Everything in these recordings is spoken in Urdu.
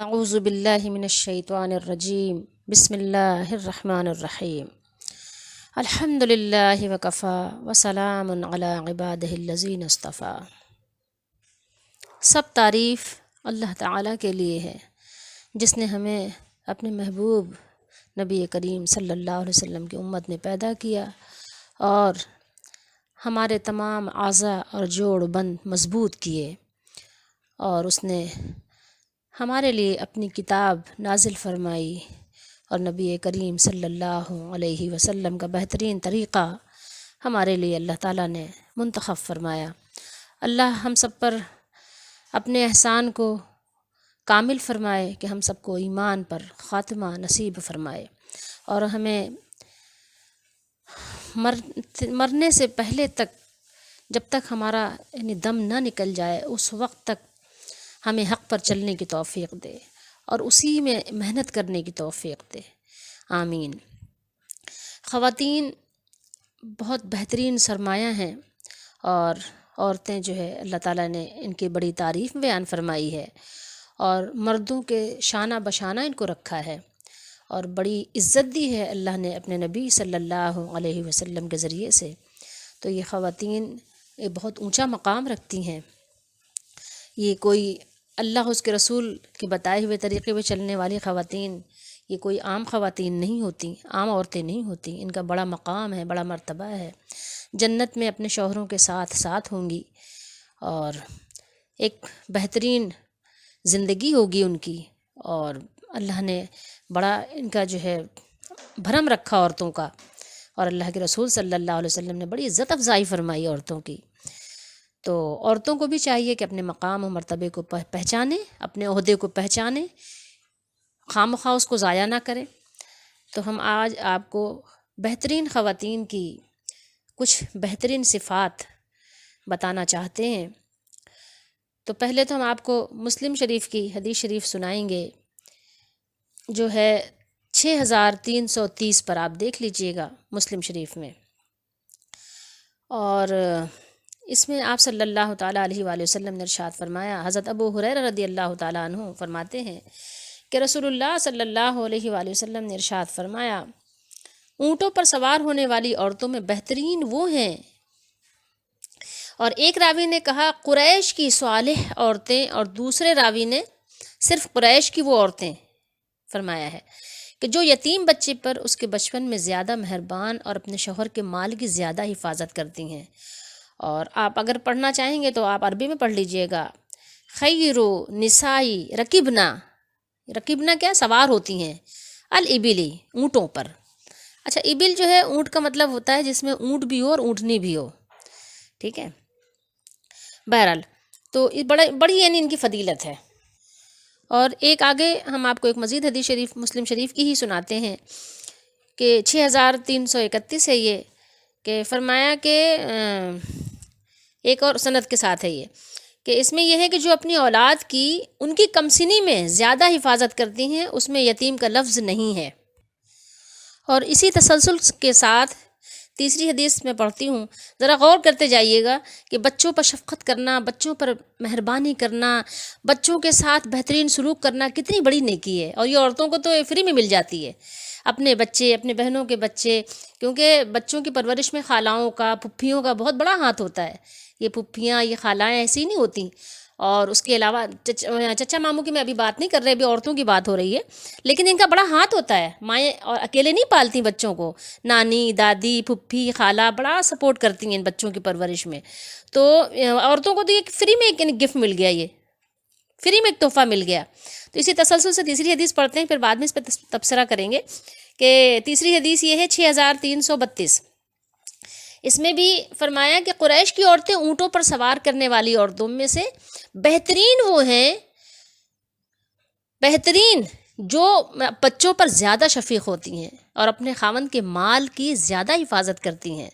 اعوذ باللہ من الشیطان الرجیم بسم اللہ الرحمن الرحیم الحمد للہ وکفا وسلام علی عبادہ الذین اصطفیٰ۔ سب تعریف اللہ تعالیٰ کے لیے ہے جس نے ہمیں اپنے محبوب نبی کریم صلی اللہ علیہ وسلم کی امت میں پیدا کیا اور ہمارے تمام اعضاء اور جوڑ بند مضبوط کیے، اور اس نے ہمارے لیے اپنی کتاب نازل فرمائی، اور نبی کریم صلی اللہ علیہ وسلم کا بہترین طریقہ ہمارے لیے اللہ تعالیٰ نے منتخب فرمایا۔ اللہ ہم سب پر اپنے احسان کو کامل فرمائے کہ ہم سب کو ایمان پر خاتمہ نصیب فرمائے، اور ہمیں مرنے سے پہلے تک، جب تک ہمارا دم نہ نکل جائے، اس وقت تک ہمیں حق پر چلنے کی توفیق دے اور اسی میں محنت کرنے کی توفیق دے، آمین۔ خواتین بہت بہترین سرمایہ ہیں، اور عورتیں جو ہے اللہ تعالیٰ نے ان کی بڑی تعریف بیان فرمائی ہے، اور مردوں کے شانہ بشانہ ان کو رکھا ہے، اور بڑی عزت دی ہے اللہ نے اپنے نبی صلی اللہ علیہ وسلم کے ذریعے سے۔ تو یہ خواتین یہ بہت اونچا مقام رکھتی ہیں، یہ کوئی اللہ اس کے رسول کے بتائے ہوئے طریقے پہ چلنے والی خواتین، یہ کوئی عام خواتین نہیں ہوتی، عام عورتیں نہیں ہوتی، ان کا بڑا مقام ہے، بڑا مرتبہ ہے، جنت میں اپنے شوہروں کے ساتھ ساتھ ہوں گی، اور ایک بہترین زندگی ہوگی ان کی، اور اللہ نے بڑا ان کا جو ہے بھرم رکھا عورتوں کا، اور اللہ کے رسول صلی اللہ علیہ وسلم نے بڑی عزت افزائی فرمائی عورتوں کی۔ تو عورتوں کو بھی چاہیے کہ اپنے مقام و مرتبے کو پہچانیں، اپنے عہدے کو پہچانیں، خواہ مخواہ اس کو ضائع نہ کریں۔ تو ہم آج آپ کو بہترین خواتین کی کچھ بہترین صفات بتانا چاہتے ہیں۔ تو پہلے تو ہم آپ کو مسلم شریف کی حدیث شریف سنائیں گے، جو ہے 6330 پر، آپ دیکھ لیجئے گا مسلم شریف میں، اور اس میں آپ صلی اللہ تعالیٰ علیہ وآلہ وسلم نے ارشاد فرمایا، حضرت ابو ہریرہ رضی اللہ تعالیٰ عنہ فرماتے ہیں کہ رسول اللہ صلی اللہ علیہ وآلہ وسلم نے ارشاد فرمایا، اونٹوں پر سوار ہونے والی عورتوں میں بہترین وہ ہیں، اور ایک راوی نے کہا قریش کی صالح عورتیں، اور دوسرے راوی نے صرف قریش کی وہ عورتیں فرمایا ہے کہ جو یتیم بچے پر اس کے بچپن میں زیادہ مہربان اور اپنے شوہر کے مال کی زیادہ حفاظت کرتی ہیں۔ اور آپ اگر پڑھنا چاہیں گے تو آپ عربی میں پڑھ لیجئے گا، خیرو نسائی رکبنا، رکبنا کیا سوار ہوتی ہیں، الابلی اونٹوں پر۔ اچھا، ابل جو ہے اونٹ کا مطلب ہوتا ہے جس میں اونٹ بھی ہو اور اونٹنی بھی ہو، ٹھیک ہے، بہرحال تو یہ بڑی یعنی ان کی فضیلت ہے۔ اور ایک آگے ہم آپ کو ایک مزید حدیث شریف مسلم شریف کی ہی سناتے ہیں کہ 6331 ہے یہ، کہ فرمایا کہ ایک اور سند کے ساتھ ہے یہ، کہ اس میں یہ ہے کہ جو اپنی اولاد کی ان کی کمسنی میں زیادہ حفاظت کرتی ہیں، اس میں یتیم کا لفظ نہیں ہے۔ اور اسی تسلسل کے ساتھ تیسری حدیث میں پڑھتی ہوں، ذرا غور کرتے جائیے گا کہ بچوں پر شفقت کرنا، بچوں پر مہربانی کرنا، بچوں کے ساتھ بہترین سلوک کرنا کتنی بڑی نیکی ہے، اور یہ عورتوں کو تو فری میں مل جاتی ہے۔ اپنے بچے، اپنے بہنوں کے بچے، کیونکہ بچوں کی پرورش میں خالاؤں کا، پھپھیوں کا بہت بڑا ہاتھ ہوتا ہے، یہ پھپھیاں، یہ خالائیں ایسی نہیں ہوتی، اور اس کے علاوہ چچا ماموں کی میں ابھی بات نہیں کر رہے، ابھی عورتوں کی بات ہو رہی ہے، لیکن ان کا بڑا ہاتھ ہوتا ہے، مائیں اور اکیلے نہیں پالتی بچوں کو، نانی، دادی، پھپھی، خالہ بڑا سپورٹ کرتی ہیں ان بچوں کی پرورش میں۔ تو عورتوں کو تو یہ فری میں ایک گفٹ مل گیا، یہ فری میں ایک تحفہ مل گیا۔ تو اسی تسلسل سے تیسری حدیث پڑھتے ہیں، پھر بعد میں اس پہ تبصرہ کریں گے، کہ تیسری حدیث یہ ہے 6332، اس میں بھی فرمایا کہ قریش کی عورتیں اونٹوں پر سوار کرنے والی عورتوں میں سے بہترین وہ ہیں، بہترین جو بچوں پر زیادہ شفیق ہوتی ہیں اور اپنے خاوند کے مال کی زیادہ حفاظت کرتی ہیں۔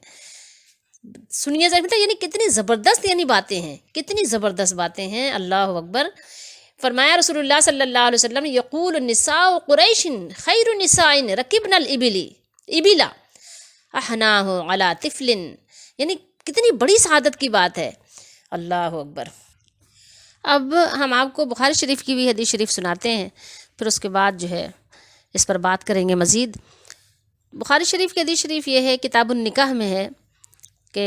سنیے ذرا، یعنی کتنی زبردست یعنی باتیں ہیں، کتنی زبردست باتیں ہیں، اللہ اکبر۔ فرمایا رسول اللہ صلی اللہ علیہ وسلم، یقول النساء قریش خیر نساء رکبن الابلا احناہ علی طفل، یعنی کتنی بڑی سعادت کی بات ہے، اللہ اکبر۔ اب ہم آپ کو بخاری شریف کی بھی حدیث شریف سناتے ہیں، پھر اس کے بعد جو ہے اس پر بات کریں گے مزید۔ بخاری شریف کی حدیث شریف یہ ہے، کتاب النکاح میں ہے کہ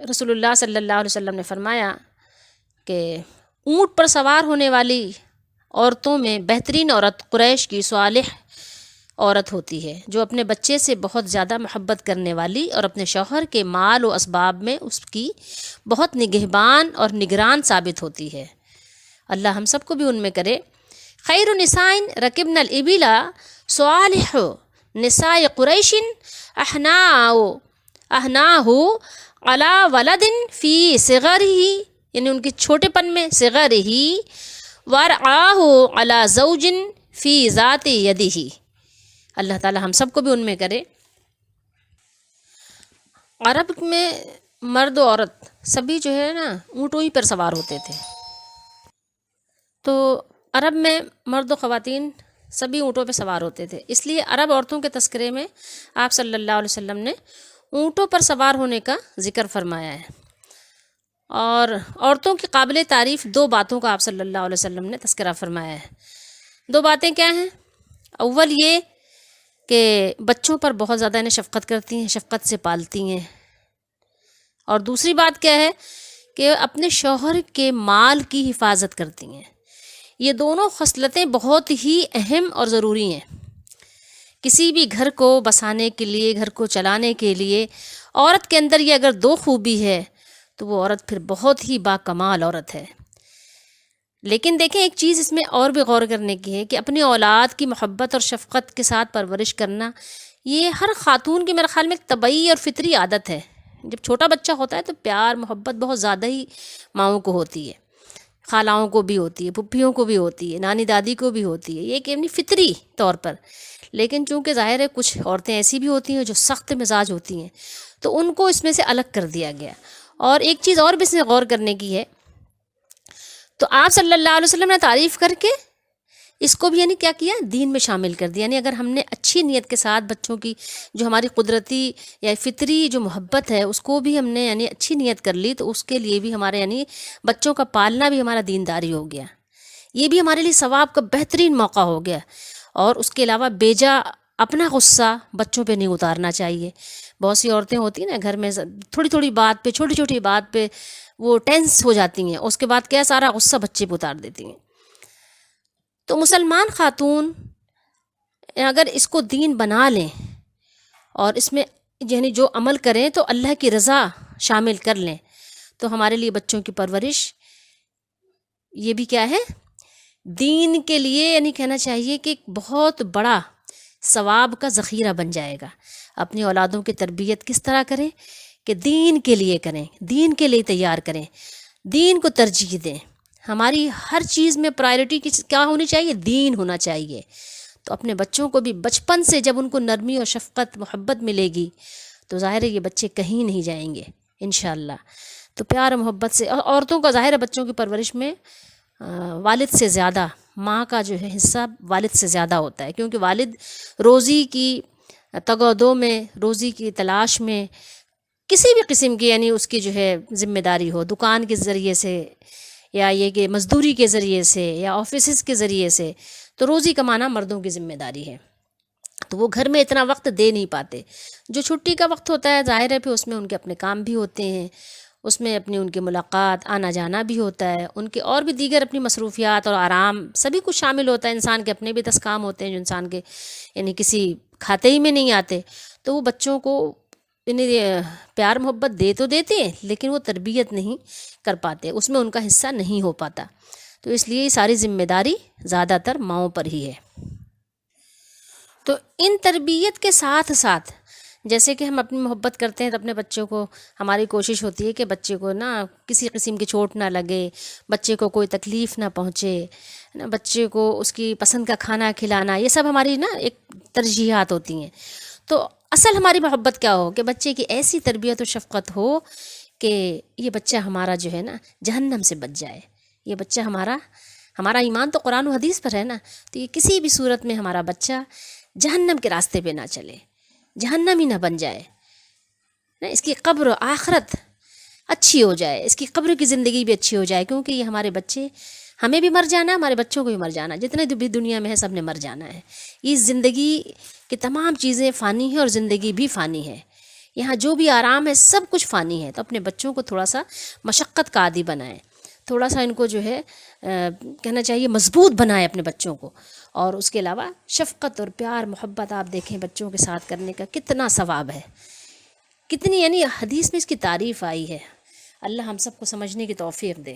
رسول اللہ صلی اللہ علیہ وسلم نے فرمایا کہ اونٹ پر سوار ہونے والی عورتوں میں بہترین عورت قریش کی صالح عورت ہوتی ہے، جو اپنے بچے سے بہت زیادہ محبت کرنے والی اور اپنے شوہر کے مال و اسباب میں اس کی بہت نگہبان اور نگران ثابت ہوتی ہے۔ اللہ ہم سب کو بھی ان میں کرے۔ خیر نساء رکبن الابل صالح نساء قریش احناہ علی ولد فی صغرہ، یعنی ان کے چھوٹے پن میں صغرہ، ورعاہ علی زوج فی ذات یدہ۔ اللہ تعالی ہم سب کو بھی ان میں کرے۔ عرب میں مرد و عورت سبھی جو ہے نا اونٹوں ہی پر سوار ہوتے تھے، تو عرب میں مرد و خواتین سبھی اونٹوں پہ سوار ہوتے تھے، اس لیے عرب عورتوں کے تذکرے میں آپ صلی اللہ علیہ وسلم نے اونٹوں پر سوار ہونے کا ذکر فرمایا ہے۔ اور عورتوں کی قابل تعریف دو باتوں کا آپ صلی اللہ علیہ وسلم نے تذکرہ فرمایا ہے۔ دو باتیں کیا ہیں؟ اول یہ کہ بچوں پر بہت زیادہ انہیں شفقت کرتی ہیں، شفقت سے پالتی ہیں، اور دوسری بات کیا ہے کہ اپنے شوہر کے مال کی حفاظت کرتی ہیں۔ یہ دونوں خصلتیں بہت ہی اہم اور ضروری ہیں۔ کسی بھی گھر کو بسانے کے لیے، گھر کو چلانے کے لیے عورت کے اندر یہ اگر دو خوبی ہے تو وہ عورت پھر بہت ہی باکمال عورت ہے۔ لیکن دیکھیں ایک چیز اس میں اور بھی غور کرنے کی ہے کہ اپنی اولاد کی محبت اور شفقت کے ساتھ پرورش کرنا یہ ہر خاتون کی میرے خیال میں ایک طبعی اور فطری عادت ہے۔ جب چھوٹا بچہ ہوتا ہے تو پیار محبت بہت زیادہ ہی ماؤں کو ہوتی ہے، خالاؤں کو بھی ہوتی ہے، پھپھیوں کو بھی ہوتی ہے، نانی دادی کو بھی ہوتی ہے، یہ کہ اپنی فطری طور پر۔ لیکن چونکہ ظاہر ہے کچھ عورتیں ایسی بھی ہوتی ہیں جو سخت مزاج ہوتی ہیں، تو ان کو اس میں سے الگ کر دیا گیا۔ اور ایک چیز اور بھی اس میں غور کرنے کی ہے، تو آپ صلی اللہ علیہ وسلم نے تعریف کر کے اس کو بھی یعنی کیا کیا، دین میں شامل کر دیا۔ یعنی اگر ہم نے اچھی نیت کے ساتھ بچوں کی جو ہماری قدرتی یا فطری جو محبت ہے اس کو بھی ہم نے یعنی اچھی نیت کر لی، تو اس کے لیے بھی ہمارے یعنی بچوں کا پالنا بھی ہمارا دینداری ہو گیا، یہ بھی ہمارے لیے ثواب کا بہترین موقع ہو گیا۔ اور اس کے علاوہ بیجا اپنا غصہ بچوں پہ نہیں اتارنا چاہیے۔ بہت سی عورتیں ہوتی ہیں نا گھر میں تھوڑی تھوڑی بات پہ، چھوٹی چھوٹی بات پہ وہ ٹینس ہو جاتی ہیں، اس کے بعد کیا سارا غصہ بچے پہ اتار دیتی ہیں۔ تو مسلمان خاتون اگر اس کو دین بنا لیں اور اس میں یعنی جو عمل کریں تو اللہ کی رضا شامل کر لیں، تو ہمارے لیے بچوں کی پرورش یہ بھی کیا ہے، دین کے لیے یعنی کہنا چاہیے کہ بہت بڑا ثواب کا ذخیرہ بن جائے گا۔ اپنی اولادوں کی تربیت کس طرح کریں کہ دین کے لیے کریں، دین کے لیے تیار کریں، دین کو ترجیح دیں۔ ہماری ہر چیز میں پرائرٹی کیا ہونی چاہیے، دین ہونا چاہیے۔ تو اپنے بچوں کو بھی بچپن سے جب ان کو نرمی اور شفقت محبت ملے گی تو ظاہر ہے یہ بچے کہیں نہیں جائیں گے انشاءاللہ۔ تو پیار و محبت سے، اور عورتوں کا ظاہر ہے بچوں کی پرورش میں والد سے زیادہ ماں کا جو ہے حصہ والد سے زیادہ ہوتا ہے، کیونکہ والد روزی کی تگ و دو میں، روزی کی تلاش میں کسی بھی قسم کی یعنی اس کی جو ہے ذمہ داری ہو، دکان کے ذریعے سے یا یہ کہ مزدوری کے ذریعے سے یا آفیسز کے ذریعے سے، تو روزی کمانا مردوں کی ذمہ داری ہے، تو وہ گھر میں اتنا وقت دے نہیں پاتے۔ جو چھٹی کا وقت ہوتا ہے ظاہر ہے پھر اس میں ان کے اپنے کام بھی ہوتے ہیں، اس میں اپنی ان کی ملاقات آنا جانا بھی ہوتا ہے، ان کے اور بھی دیگر اپنی مصروفیات اور آرام سبھی کچھ شامل ہوتا ہے۔ انسان کے اپنے بھی 10 کام ہوتے ہیں جو انسان کے یعنی کسی کھاتے ہی میں نہیں آتے، تو وہ بچوں کو پیار محبت دے تو دیتے ہیں لیکن وہ تربیت نہیں کر پاتے، اس میں ان کا حصہ نہیں ہو پاتا۔ تو اس لیے ساری ذمہ داری زیادہ تر ماؤں پر ہی ہے۔ تو ان تربیت کے ساتھ ساتھ جیسے کہ ہم اپنی محبت کرتے ہیں تو اپنے بچوں کو ہماری کوشش ہوتی ہے کہ بچے کو نا کسی قسم کی چوٹ نہ لگے، بچے کو کوئی تکلیف نہ پہنچے، بچے کو اس کی پسند کا کھانا کھلانا، یہ سب ہماری نا ایک ترجیحات ہوتی ہیں۔ تو اصل ہماری محبت کیا ہو کہ بچے کی ایسی تربیت و شفقت ہو کہ یہ بچہ ہمارا جو ہے نا جہنم سے بچ جائے۔ یہ بچہ ہمارا ایمان تو قرآن و حدیث پر ہے نا، تو یہ کسی بھی صورت میں ہمارا بچہ جہنم کے راستے پہ نہ چلے، جہنم ہی نہ بن جائے، اس کی قبر و آخرت اچھی ہو جائے، اس کی قبر کی زندگی بھی اچھی ہو جائے، کیونکہ یہ ہمارے بچے، ہمیں بھی مر جانا ہے، ہمارے بچوں کو بھی مر جانا ہے، جتنے بھی دنیا میں ہے سب نے مر جانا ہے۔ اس زندگی کی تمام چیزیں فانی ہیں اور زندگی بھی فانی ہے، یہاں جو بھی آرام ہے سب کچھ فانی ہے۔ تو اپنے بچوں کو تھوڑا سا مشقت کا عادی بنائیں، تھوڑا سا ان کو جو ہے کہنا چاہیے مضبوط بنائیں اپنے بچوں کو۔ اور اس کے علاوہ شفقت اور پیار محبت آپ دیکھیں بچوں کے ساتھ کرنے کا کتنا ثواب ہے، کتنی، یعنی حدیث میں اس کی تعریف آئی ہے۔ اللہ ہم سب کو سمجھنے کی توفیق دے۔